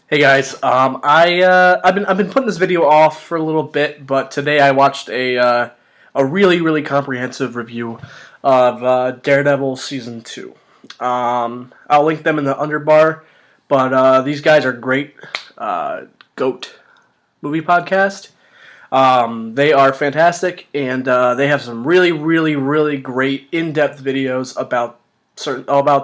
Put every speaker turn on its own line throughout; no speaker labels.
Hey guys, I've been putting this video off for a little bit, but today I watched a really comprehensive review of Daredevil season 2. I'll link them in the underbar, but these guys are great. Goat movie podcast. They are fantastic, and they have some really great in-depth videos about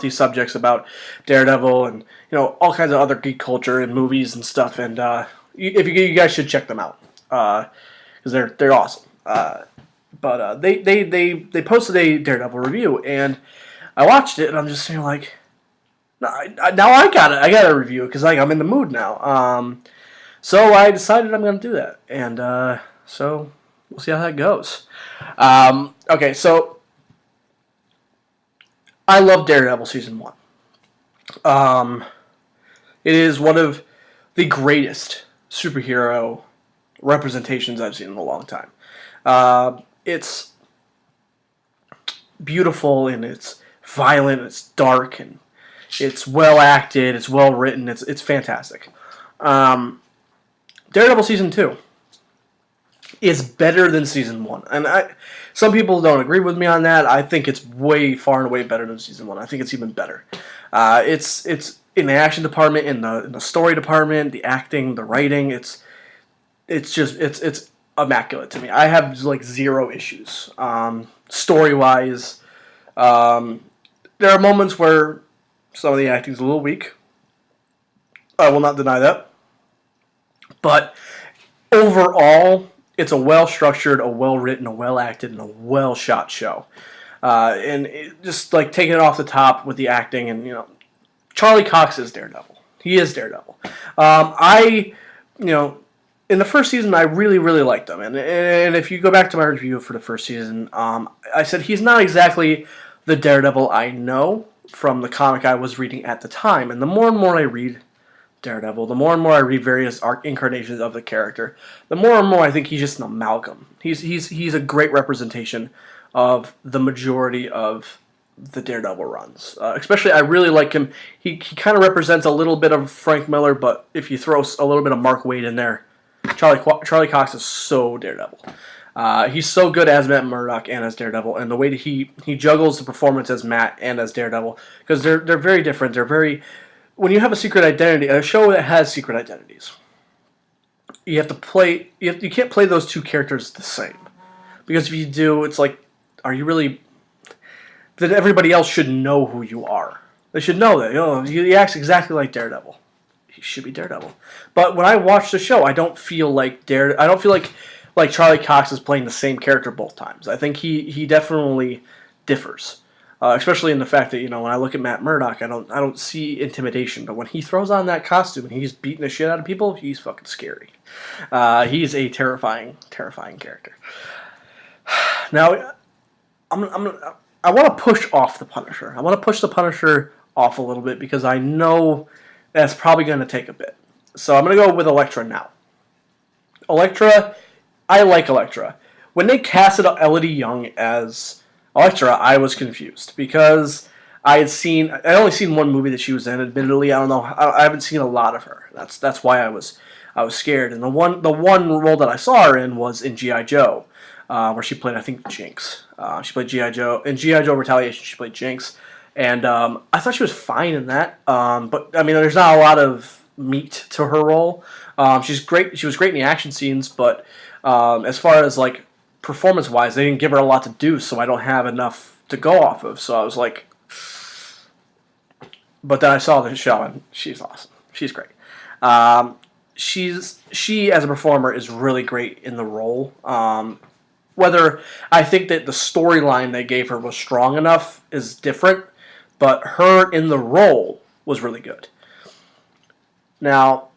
these subjects, about Daredevil and all kinds of other geek culture and movies and stuff. And if you guys should check them out because they're awesome. But they posted a Daredevil review, and I watched it, and I'm just saying like, now I got to review it because like I'm in the mood now. So I decided I'm going to do that, and so we'll see how that goes. Okay, so I love Daredevil season 1. It is one of the greatest superhero representations I've seen in a long time. It's beautiful and it's violent, it's dark, and it's well acted, it's well written, it's fantastic. Daredevil season 2 is better than season 1, and some people don't agree with me on that. I think it's far and away better than season 1. I think it's even better. It's in the action department, in the story department, the acting, the writing. It's immaculate to me. I have like zero issues. Story wise, there are moments where some of the acting is a little weak. I will not deny that, but overall, it's a well-structured, a well-written, a well-acted, and a well-shot show. And just like taking it off the top with the acting, and Charlie Cox is Daredevil. He is Daredevil. In the first season, I really liked him, and if you go back to my review for the first season, I said he's not exactly the Daredevil I know from the comic I was reading at the time. And the more and more I read Daredevil, the more and more I read various incarnations of the character, the more and more I think he's just an amalgam. He's a great representation of the majority of the Daredevil runs. Especially, I really like him. He kind of represents a little bit of Frank Miller, but if you throw a little bit of Mark Waid in there, Charlie Cox is so Daredevil. He's so good as Matt Murdock and as Daredevil, and the way that he juggles the performance as Matt and as Daredevil, because they're very different. They're very When you have a secret identity, a show that has secret identities, you have to play. You can't play those two characters the same, because if you do, it's like, are you really? That everybody else should know who you are. They should know that he acts exactly like Daredevil. He should be Daredevil. But when I watch the show, I don't feel like I don't feel like Charlie Cox is playing the same character both times. I think he definitely differs. Especially in the fact that when I look at Matt Murdock, I don't see intimidation, but when he throws on that costume and he's beating the shit out of people, he's fucking scary. He's a terrifying character. Now, I want to push off the Punisher. I want to push the Punisher off a little bit because I know that's probably going to take a bit. So I'm going to go with Elektra now. Elektra, I like Elektra. When they casted Elodie Yung as Elektra, I was confused because I'd only seen one movie that she was in. Admittedly, I don't know. I haven't seen a lot of her. That's why I was scared. And the one role that I saw her in was in G.I. Joe, where she played, I think, Jinx. She played G.I. Joe in G.I. Joe Retaliation. She played Jinx, and I thought she was fine in that. But I mean, there's not a lot of meat to her role. She's great. She was great in the action scenes, but as far as like performance-wise, they didn't give her a lot to do, so I don't have enough to go off of. So I was like, but then I saw the show, and she's awesome. She's great. She as a performer is really great in the role. Whether I think that the storyline they gave her was strong enough is different, but her in the role was really good. Now,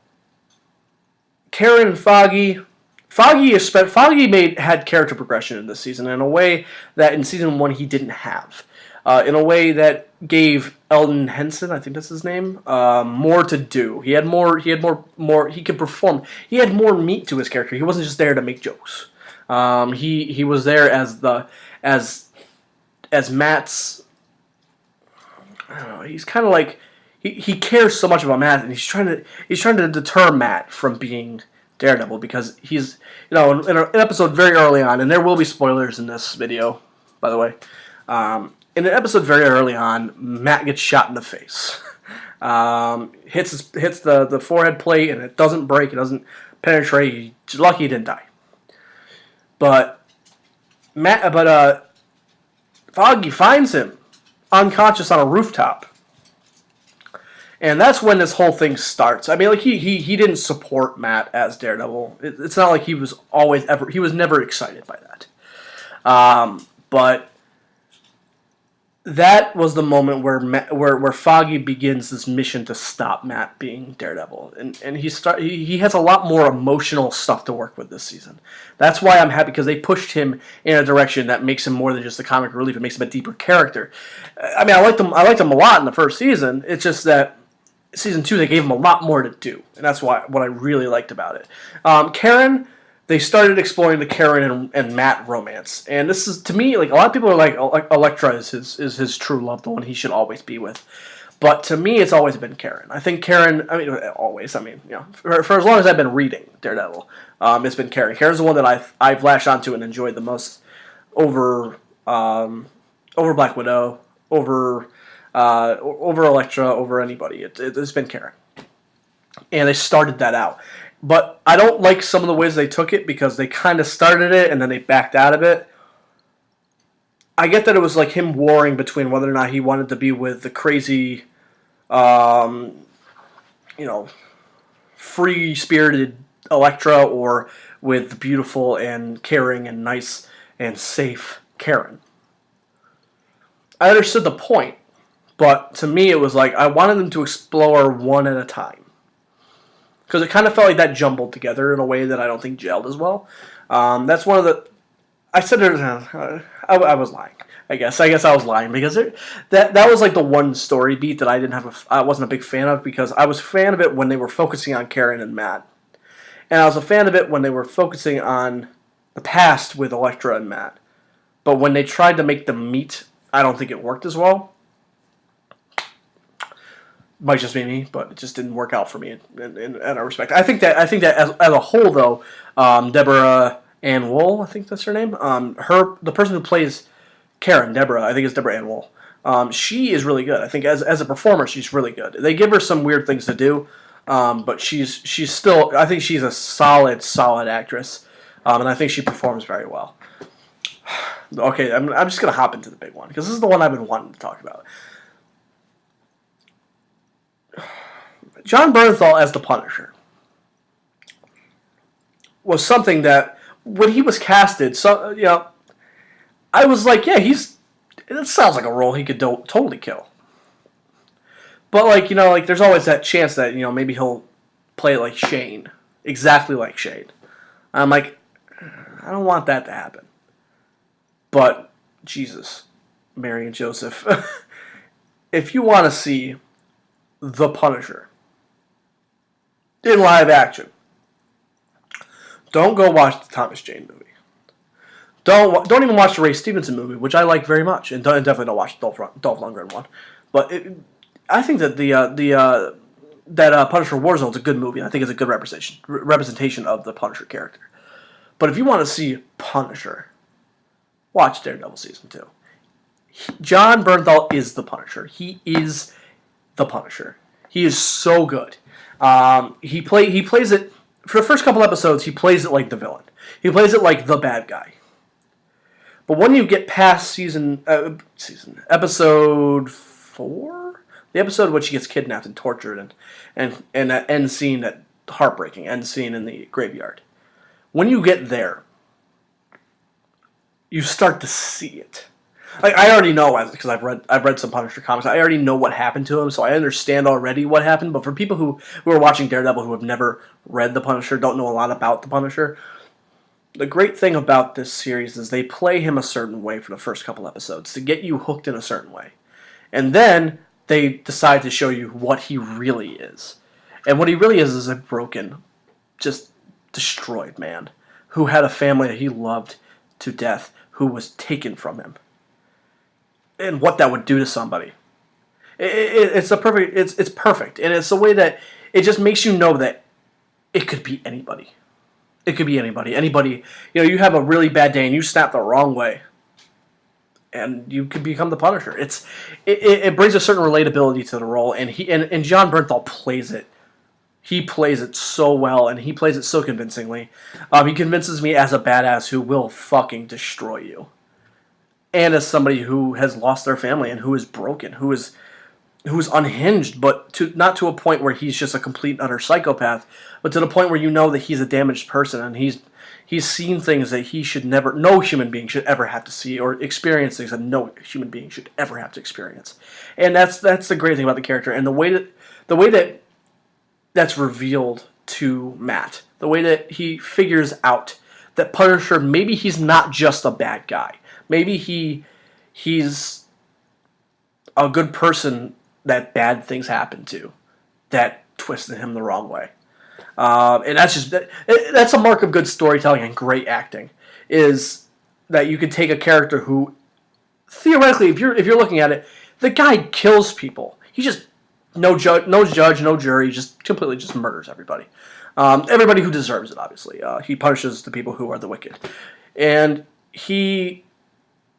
Karen and Foggy had character progression in this season in a way that in season 1 he didn't have. In a way that gave Eldon Henson, I think that's his name, more to do. He had more. He could perform. He had more meat to his character. He wasn't just there to make jokes. He was there as Matt's. I don't know. He's kind of like he cares so much about Matt, and he's trying to deter Matt from being Daredevil because he's in an episode very early on, and there will be spoilers in this video, by the way. In an episode very early on, Matt gets shot in the face. Hits the forehead plate, and it doesn't break. It doesn't penetrate. He's lucky he didn't die. But Foggy finds him unconscious on a rooftop. And that's when this whole thing starts. I mean, like he didn't support Matt as Daredevil. It's not like he was never excited by that. But that was the moment where Foggy begins this mission to stop Matt being Daredevil, and he has a lot more emotional stuff to work with this season. That's why I'm happy, because they pushed him in a direction that makes him more than just a comic relief. It makes him a deeper character. I mean, I liked him a lot in the first season. It's just that season 2 they gave him a lot more to do, and that's what I really liked about it. Karen. They started exploring the Karen and Matt romance, and this is, to me, like, a lot of people are like Elektra is his true love, the one he should always be with. But to me, it's always been Karen. I think Karen. I mean, always. I mean, for as long as I've been reading Daredevil, it's been Karen. Karen's the one that I've latched onto and enjoyed the most over Black Widow, over Elektra, over anybody. It's been Karen, and they started that out. But I don't like some of the ways they took it, because they kind of started it and then they backed out of it. I get that it was like him warring between whether or not he wanted to be with the crazy, free-spirited Elektra, or with the beautiful and caring and nice and safe Karen. I understood the point, but to me it was like I wanted them to explore one at a time. Because it kind of felt like that jumbled together in a way that I don't think gelled as well. That's one of the... I said it... I was lying. I guess I was lying, because that was like the one story beat that I wasn't a big fan of, because I was a fan of it when they were focusing on Karen and Matt. And I was a fan of it when they were focusing on the past with Elektra and Matt. But when they tried to make them meet, I don't think it worked as well. Might just be me, but it just didn't work out for me in a respect. I think that as a whole, though, Deborah Ann Wool, I think that's her name. The person who plays Karen, Deborah, I think it's Deborah Ann Wool. She is really good. I think as a performer, she's really good. They give her some weird things to do, but she's still. I think she's a solid actress, and I think she performs very well. Okay, I'm just gonna hop into the big one, because this is the one I've been wanting to talk about. Jon Bernthal as the Punisher was something that, when he was casted, I was like, yeah, it sounds like a role he could totally kill. But there's always that chance that maybe he'll play it like Shane, exactly like Shane. I'm like, I don't want that to happen. But Jesus, Mary and Joseph, if you want to see the Punisher in live action, don't go watch the Thomas Jane movie. Don't even watch the Ray Stevenson movie, which I like very much, and definitely don't watch the Dolph Lundgren one. But I think that that Punisher Warzone is a good movie. I think it's a good representation of the Punisher character. But if you want to see Punisher, watch Daredevil season 2. Jon Bernthal is the Punisher. He is the Punisher. He is so good. He plays it, for the first couple episodes, he plays it like the villain. He plays it like the bad guy. But when you get past episode 4, the episode in which he gets kidnapped and tortured, and that end scene, that heartbreaking end scene in the graveyard, when you get there, you start to see it. Like, I already know, because I've read some Punisher comics. I already know what happened to him, so I understand already what happened. But for people who are watching Daredevil who have never read the Punisher, don't know a lot about the Punisher, the great thing about this series is they play him a certain way for the first couple episodes to get you hooked in a certain way, and then they decide to show you what he really is. And what he really is a broken, just destroyed man who had a family that he loved to death, who was taken from him. And what that would do to somebody. It's a perfect. It's perfect, and it's the way that it just makes you know that it could be anybody. It could be anybody. Anybody. You have a really bad day and you snap the wrong way, and you could become the Punisher. It brings a certain relatability to the role, and and John Bernthal plays it. He plays it so well, and he plays it so convincingly. He convinces me as a badass who will fucking destroy you, and as somebody who has lost their family and who is broken, who is unhinged, but not to a point where he's just a complete and utter psychopath, but to the point where you know that he's a damaged person, and he's seen things that no human being should ever have to see, or experience things that no human being should ever have to experience. And that's the great thing about the character, and the way that that's revealed to Matt, the way that he figures out that Punisher, maybe he's not just a bad guy, maybe he's a good person that bad things happen to, that twisted him the wrong way. And that's a mark of good storytelling and great acting, is that you can take a character who, theoretically, if you're looking at it, the guy kills people. He just no judge, no jury, just completely just murders everybody. Everybody who deserves it, obviously. He punishes the people who are the wicked, and he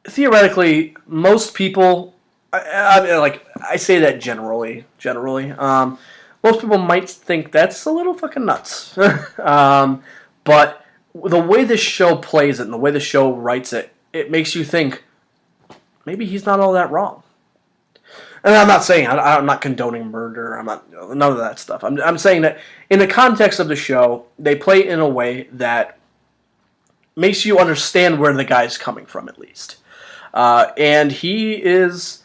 theoretically, most people. I say that generally. Most people might think that's a little fucking nuts. But the way this show plays it and the way the show writes it, it makes you think maybe he's not all that wrong. And I'm not saying, I'm not condoning murder. I'm not, none of that stuff. I'm saying that in the context of the show, they play it in a way that makes you understand where the guy's coming from, at least. And he is...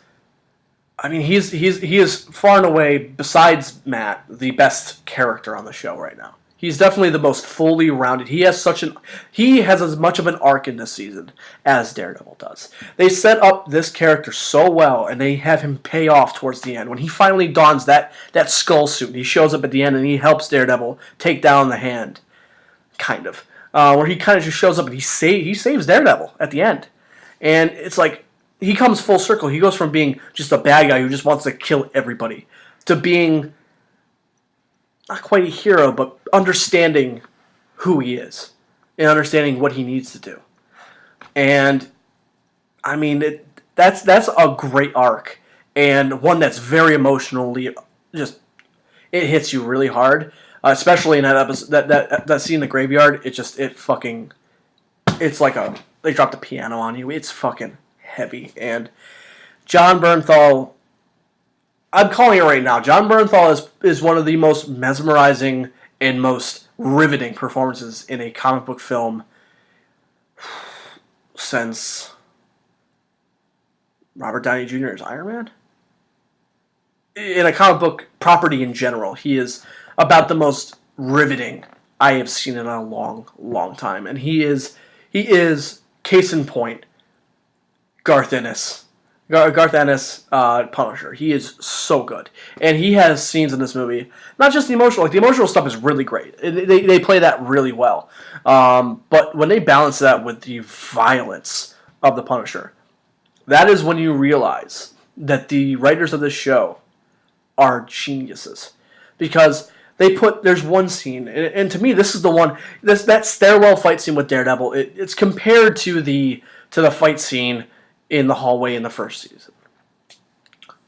he is far and away, besides Matt, the best character on the show right now. He's definitely the most fully rounded. He has as much of an arc in this season as Daredevil does. They set up this character so well, and they have him pay off towards the end. When he finally dons that skull suit, he shows up at the end and he helps Daredevil take down the Hand, kind of. Where he kind of just shows up and he saves Daredevil at the end. And it's like, he comes full circle. He goes from being just a bad guy who just wants to kill everybody to being not quite a hero, but understanding who he is and understanding what he needs to do. And that's a great arc, and one that's very emotionally just, it hits you really hard, especially in that episode, that scene in the graveyard. It's like they dropped a piano on you. It's fucking heavy. And John Bernthal, I'm calling it right now, John Bernthal is one of the most mesmerizing and most riveting performances in a comic book film since Robert Downey Jr.'s Iron Man. In a comic book property in general, he is about the most riveting I have seen in a long, long time. And he is case in point, Garth Ennis, Punisher. He is so good, and he has scenes in this movie. Not just the emotional, the emotional stuff is really great. They play that really well. But when they balance that with the violence of the Punisher, that is when you realize that the writers of this show are geniuses, because there's one scene, and to me this is the one, that stairwell fight scene with Daredevil. It's compared to the fight scene in the hallway in the first season.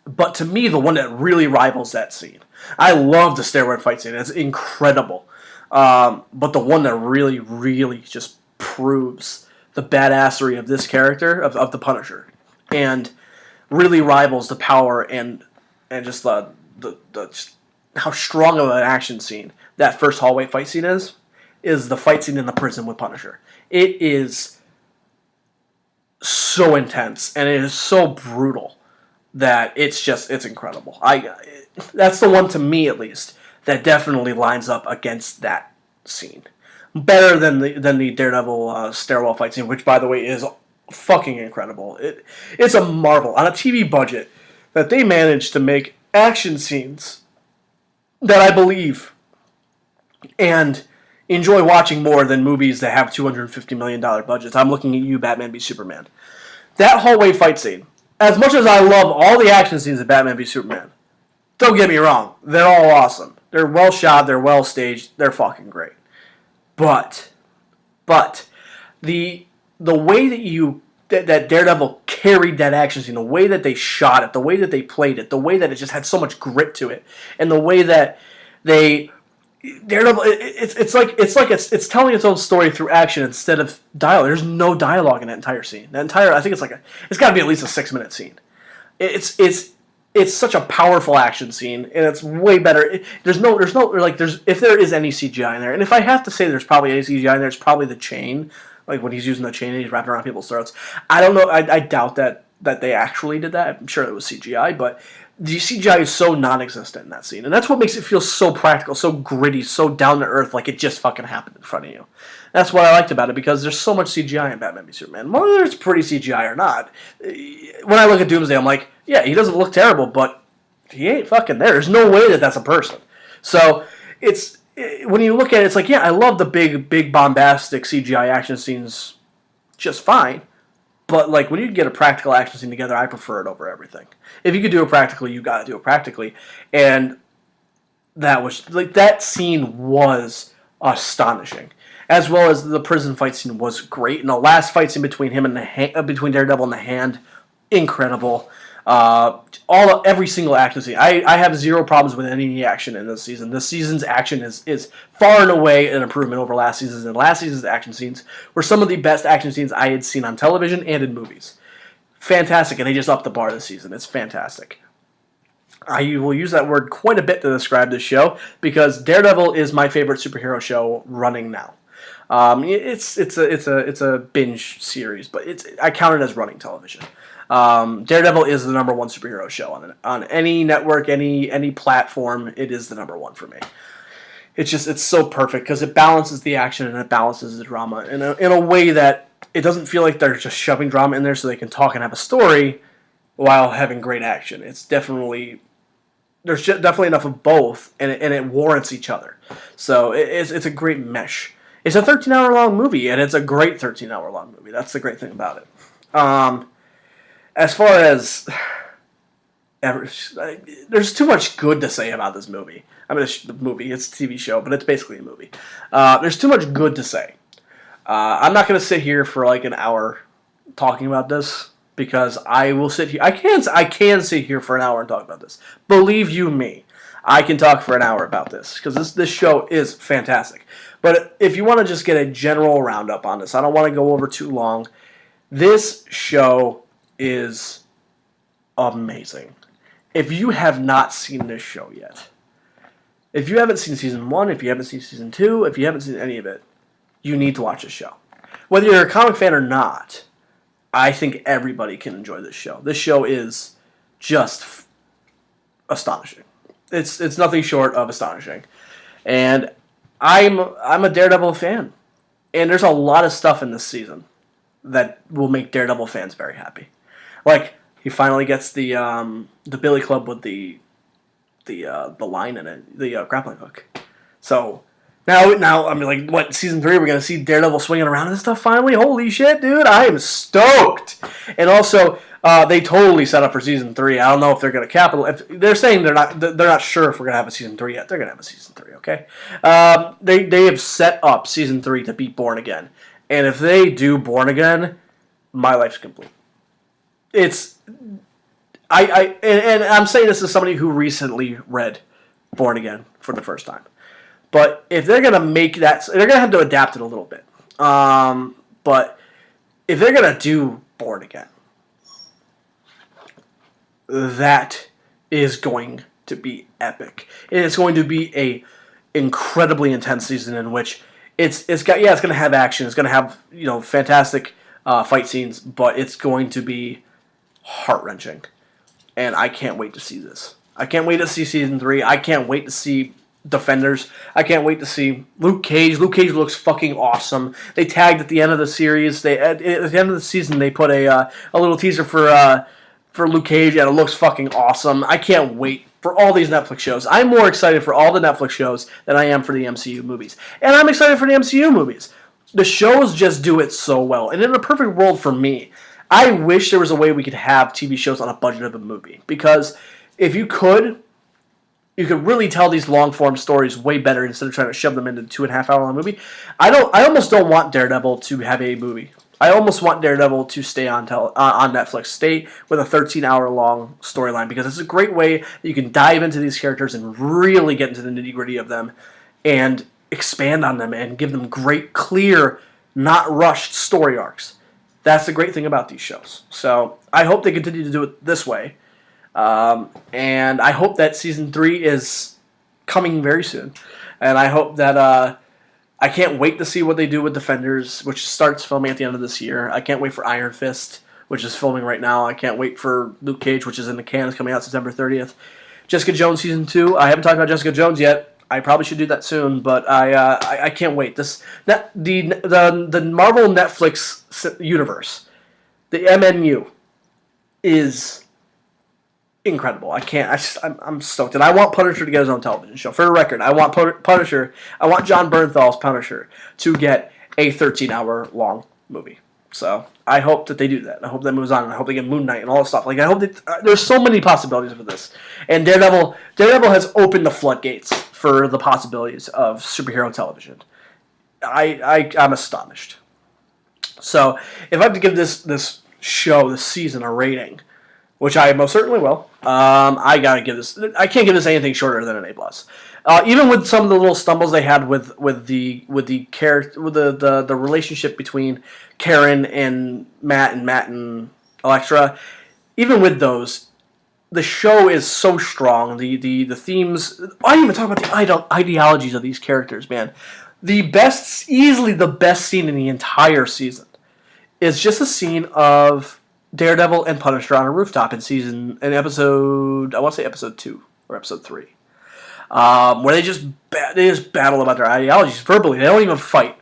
But to me, the one that really rivals that scene. I love the stairway fight scene. It's incredible. But the one that really, really just proves the badassery of this character, of the Punisher, and really rivals the power and just the how strong of an action scene that first hallway fight scene is the fight scene in the prison with Punisher. It is so intense, and it is so brutal that it's incredible. That's the one, to me at least, that definitely lines up against that scene. Better than the Daredevil stairwell fight scene, which, by the way, is fucking incredible. It's a marvel on a TV budget that they managed to make action scenes that I believe and enjoy watching more than movies that have $250 million budgets. I'm looking at you, Batman v Superman. That hallway fight scene, as much as I love all the action scenes of Batman v Superman, don't get me wrong, they're all awesome. They're well shot, they're well staged, they're fucking great. But the way that Daredevil carried that action scene, the way that they shot it, the way that they played it, the way that it just had so much grit to it, and the way that Daredevil, it's telling its own story through action instead of dialogue. There's no dialogue in that entire scene. I think it's got to be at least a 6-minute scene. It's such a powerful action scene, and it's way better. If there is any CGI in there, and if I have to say there's probably any CGI in there, it's probably the chain, like when he's using the chain and he's wrapping around people's throats. I don't know. I doubt that they actually did that. I'm sure it was CGI, but the CGI is so non-existent in that scene, and that's what makes it feel so practical, so gritty, so down to earth, like it just fucking happened in front of you. That's what I liked about it, because there's so much CGI in Batman v Superman. Whether it's pretty CGI or not, when I look at Doomsday, I'm like, yeah, he doesn't look terrible, but he ain't fucking there. There's no way that that's a person. So when you look at it, it's like, yeah, I love the big bombastic CGI action scenes just fine. But like when you get a practical action scene together, I prefer it over everything. If you could do it practically, you got to do it practically. And that scene was astonishing, as well as the prison fight scene was great, and the last fight scene between him and between Daredevil and the Hand, incredible. Every single action scene. I have zero problems with any action in this season. This season's action is far and away an improvement over last season's, and last season's action scenes were some of the best action scenes I had seen on television and in movies. Fantastic, and they just upped the bar this season. It's fantastic. I will use that word quite a bit to describe this show, because Daredevil is my favorite superhero show running now. It's a binge series, but I count it as running television. Daredevil is the number one superhero show on any network, any platform. It is the number one for me. It's so perfect because it balances the action and it balances the drama in a way that it doesn't feel like they're just shoving drama in there so they can talk and have a story while having great action. There's definitely enough of both, and it warrants each other. So it's a great mesh. It's a 13-hour long movie, and it's a great 13-hour long movie. That's the great thing about it. As far as there's too much good to say about this movie. I mean, it's a movie, it's a TV show, but it's basically a movie. There's too much good to say. I'm not going to sit here for like an hour talking about this, because I will sit here. I can sit here for an hour and talk about this. Believe you me, I can talk for an hour about this, because this show is fantastic. But if you want to just get a general roundup on this, I don't want to go over too long. This show is amazing. If you have not seen this show yet, if you haven't seen season 1, if you haven't seen season 2, if you haven't seen any of it, you need to watch this show. Whether you're a comic fan or not, I think everybody can enjoy this show. This show is just astonishing. It's nothing short of astonishing. And I'm a Daredevil fan. And there's a lot of stuff in this season that will make Daredevil fans very happy. Like, he finally gets the billy club with the line in it, the grappling hook. So now I mean, like, what, season 3 we're gonna see Daredevil swinging around and stuff finally? Holy shit, dude! I am stoked. And also, they totally set up for season 3. I don't know if they're gonna if they're saying they're not sure if we're gonna have a season 3 yet. They're gonna have a season 3, okay? They have set up season 3 to be Born Again, and if they do Born Again, my life's complete. And I'm saying this as somebody who recently read Born Again for the first time. But if they're going to make that, they're going to have to adapt it a little bit. But if they're going to do Born Again, that is going to be epic. It's going to be a incredibly intense season in which it's going to have action. It's going to have, fantastic fight scenes, but it's going to be heart-wrenching. And I can't wait to see this. I can't wait to see season 3. I can't wait to see Defenders. I can't wait to see Luke Cage. Luke Cage looks fucking awesome. They tagged at the end of the series. At the end of the season, they put a little teaser for Luke Cage, and it looks fucking awesome. I can't wait for all these Netflix shows. I'm more excited for all the Netflix shows than I am for the MCU movies. And I'm excited for the MCU movies. The shows just do it so well. And in a perfect world for me, I wish there was a way we could have TV shows on a budget of a movie, because if you could really tell these long form stories way better instead of trying to shove them into a 2.5 hour long movie. I almost don't want Daredevil to have a movie. I almost want Daredevil to stay on Netflix, stay with a 13-hour long storyline, because it's a great way that you can dive into these characters and really get into the nitty gritty of them, and expand on them and give them great, clear, not rushed story arcs. That's the great thing about these shows. So I hope they continue to do it this way. And I hope that season 3 is coming very soon. And I hope that I can't wait to see what they do with Defenders, which starts filming at the end of this year. I can't wait for Iron Fist, which is filming right now. I can't wait for Luke Cage, which is in the can, is coming out September 30th. Jessica Jones season 2. I haven't talked about Jessica Jones yet. I probably should do that soon, but I can't wait. The Marvel Netflix universe, the MNU, is incredible. I'm stoked, and I want Punisher to get his own television show. For the record, I want Punisher. I want John Bernthal's Punisher to get a 13-hour long movie. So I hope that they do that. I hope that moves on. I hope they get Moon Knight and all that stuff. Like, I hope that there's so many possibilities for this. And Daredevil has opened the floodgates for the possibilities of superhero television. I'm astonished. So if I have to give this season, a rating, which I most certainly will, I gotta give this. I can't give this anything shorter than an A+. Even with some of the little stumbles they had with the relationship between Karen and Matt and Elektra, even with those, the show is so strong. The themes. I didn't even talk about the ideologies of these characters, man. Easily the best scene in the entire season is just a scene of Daredevil and Punisher on a rooftop in episode, I want to say episode 2 or episode 3, where they just battle about their ideologies verbally. They don't even fight.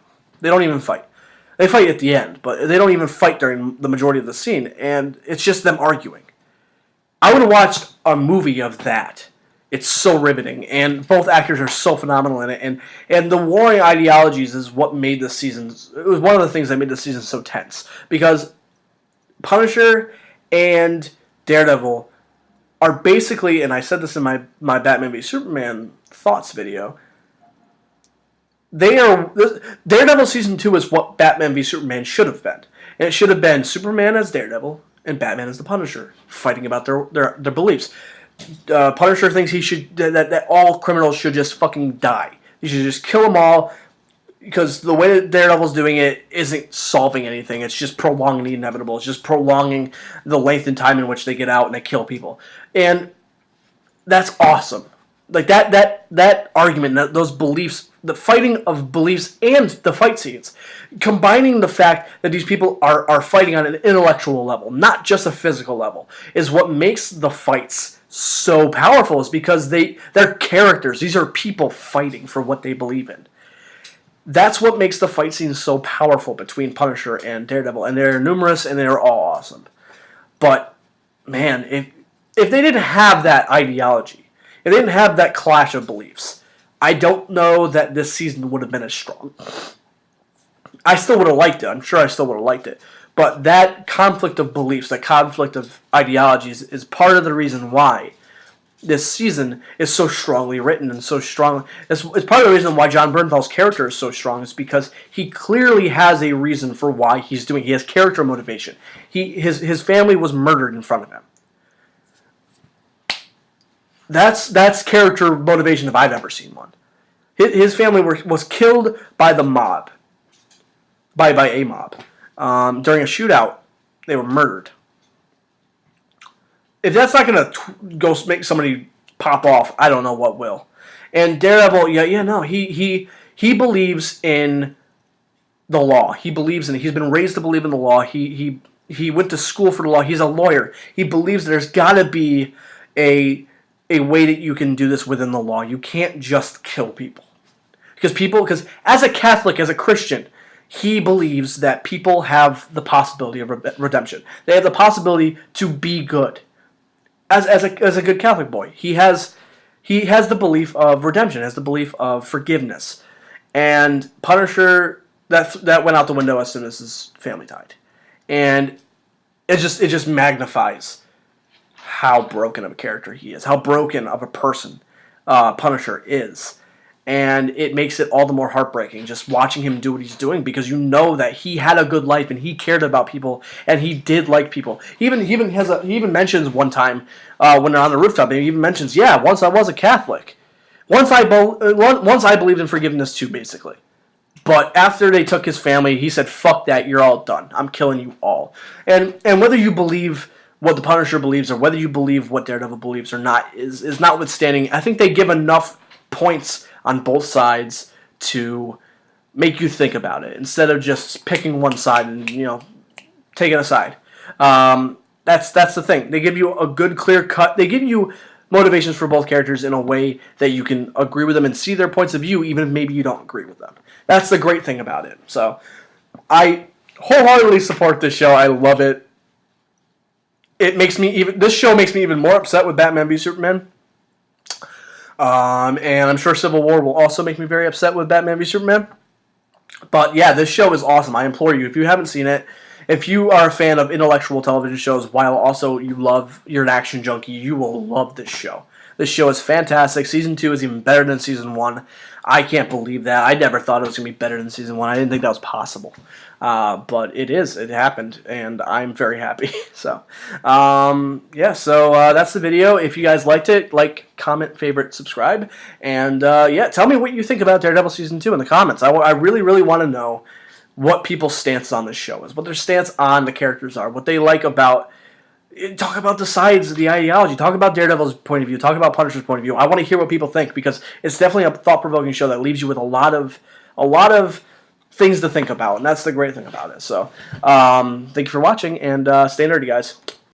They fight at the end, but they don't even fight during the majority of the scene, and it's just them arguing. I would have watched a movie of that. It's so riveting, and both actors are so phenomenal in it, and the warring ideologies is what made this season. It was one of the things that made this season so tense, because Punisher and Daredevil are basically, and I said this in my Batman v Superman thoughts video, Daredevil season 2 is what Batman v Superman should have been. And it should have been Superman as Daredevil and Batman as the Punisher, fighting about their beliefs. Punisher thinks that all criminals should just fucking die. You should just kill them all, because the way that Daredevil's doing it isn't solving anything. It's just prolonging the inevitable. It's just prolonging the length and time in which they get out and they kill people. And that's awesome. Like, that argument, those beliefs, the fighting of beliefs and the fight scenes, combining the fact that these people are fighting on an intellectual level, not just a physical level, is what makes the fights so powerful, is because they're characters. These are people fighting for what they believe in. That's what makes the fight scenes so powerful between Punisher and Daredevil, and they're numerous and they're all awesome. But man, if they didn't have that ideology, if they didn't have that clash of beliefs, I don't know that this season would have been as strong. I still would have liked it. I'm sure I still would have liked it. But that conflict of beliefs, that conflict of ideologies, is part of the reason why this season is so strongly written and so strong. It's part of the reason why John Bernthal's character is so strong, is because he clearly has a reason for why he's doing it. He has character motivation. His family was murdered in front of him. That's character motivation if I've ever seen one. His family was killed by the mob, by a mob. During a shootout, they were murdered. If that's not going to go make somebody pop off, I don't know what will. And Daredevil, he believes in the law. He's been raised to believe in the law. He went to school for the law. He's a lawyer. He believes there's got to be a way that you can do this within the law. You can't just kill people. Because as a Catholic, as a Christian, he believes that people have the possibility of redemption. They have the possibility to be good. As a good Catholic boy, he has the belief of redemption, has the belief of forgiveness. And Punisher, that went out the window as soon as his family died. And it just magnifies how broken of a character he is, how broken of a person Punisher is. And it makes it all the more heartbreaking just watching him do what he's doing, because you know that he had a good life and he cared about people and he did like people. He even mentions one time when they're on the rooftop, he even mentions, yeah, once I was a Catholic. Once I believed in forgiveness too, basically. But after they took his family, he said, fuck that, you're all done. I'm killing you all. And whether you believe what the Punisher believes or whether you believe what Daredevil believes or not is notwithstanding. I think they give enough points on both sides to make you think about it instead of just picking one side and, taking a side. That's the thing. They give you a good, clear cut. They give you motivations for both characters in a way that you can agree with them and see their points of view, even if maybe you don't agree with them. That's the great thing about it. So I wholeheartedly support this show. I love it. This show makes me even more upset with Batman v Superman. And I'm sure Civil War will also make me very upset with Batman v Superman. But yeah, this show is awesome. I implore you, if you haven't seen it, if you are a fan of intellectual television shows, while also you're an action junkie, you will love this show. This show is fantastic. Season 2 is even better than Season 1. I can't believe that. I never thought it was going to be better than Season 1. I didn't think that was possible. But it is. It happened, and I'm very happy. So that's the video. If you guys liked it, like, comment, favorite, subscribe. And, tell me what you think about Daredevil Season 2 in the comments. I really, really want to know what people's stance on this show is, what their stance on the characters are, what they like about... Talk about the sides of the ideology. Talk about Daredevil's point of view. Talk about Punisher's point of view. I want to hear what people think, because it's definitely a thought-provoking show that leaves you with a lot of things to think about, and that's the great thing about it. So, thank you for watching, and stay nerdy, guys.